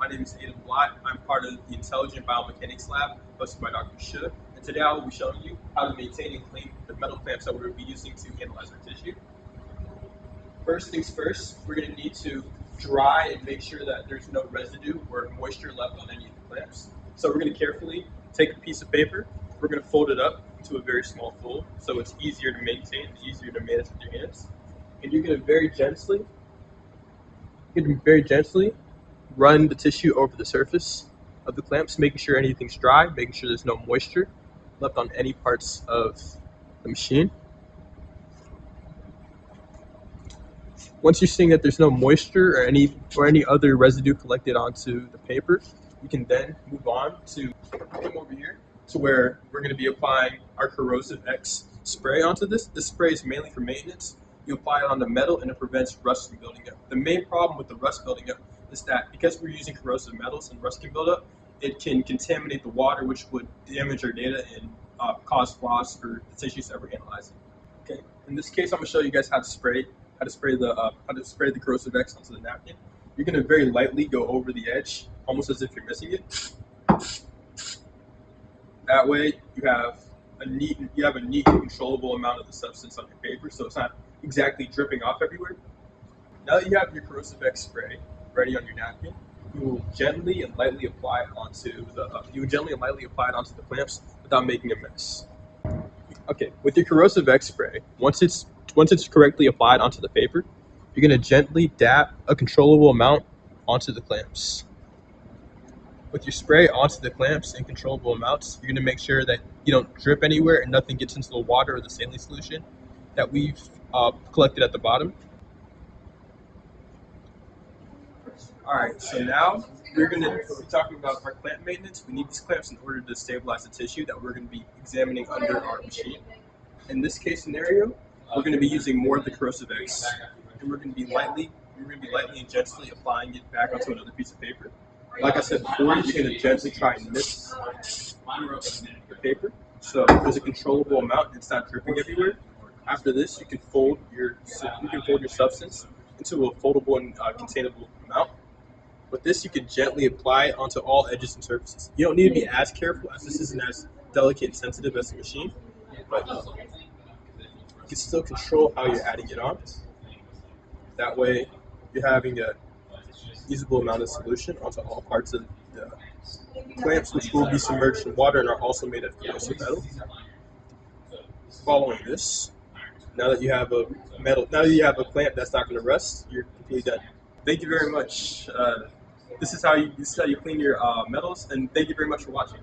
name is Aidan Blot. I'm part of the Intelligent Biomechanics Lab hosted by Dr. Shah. And today I will be showing you how to maintain and clean the metal clamps that we'll be using to analyze our tissue. First things first, we're going to need to dry and make sure that there's no residue or moisture left on any of the clamps. So we're going to carefully take a piece of paper, we're going to fold it up into a very small fold so it's easier to maintain, easier to manage with your hands. And you're going to very gently run the tissue over the surface of the clamps, making sure anything's dry, making sure there's no moisture left on any parts of the machine. Once you're seeing that there's no moisture or any other residue collected onto the paper, you can then move on to come over here to where we're going to be applying our Corrosive X spray onto this. This spray is mainly for maintenance. You apply it on the metal and it prevents rust from building up. The main problem with the rust building up is that because we're using corrosive metals and rust can build up, it can contaminate the water, which would damage our data and cause flaws for the tissues that we're analyzing. Okay, in this case, I'm going to show you guys how to spray the Corrosive X onto the napkin. You're going to very lightly go over the edge, almost as if you're missing it. That way, you have a neat and controllable amount of the substance on your paper, so it's not exactly dripping off everywhere. Now that you have your Corrosive X spray ready on your napkin, you will gently and lightly apply it onto the clamps without making a mess. Okay, with your Corrosive X spray, once it's correctly applied onto the paper, you're going to gently dab a controllable amount onto the clamps. With your spray onto the clamps in controllable amounts, you're going to make sure that you don't drip anywhere and nothing gets into the water or the saline solution that we've collected at the bottom. Alright, so now we're going to be talking about our clamp maintenance. We need these clamps in order to stabilize the tissue that we're going to be examining under our machine. In this case scenario, we're going to be using more of the Corrosive X, and we're going to be lightly and gently applying it back onto another piece of paper. Like I said before, you're going to gently try and mix the paper so there's a controllable amount and it's not dripping everywhere. After this, you can fold your substance into a foldable and containable amount. With this, you can gently apply it onto all edges and surfaces. You don't need to be as careful as this isn't as delicate and sensitive as the machine, but you can still control how you're adding it on. That way, you're having a usable amount of solution onto all parts of the clamps, which will be submerged in water and are also made of corrosive metal. Following this, now that you have a clamp that's not going to rust, you're completely done. Thank you very much. This is how you clean your metals, and thank you very much for watching.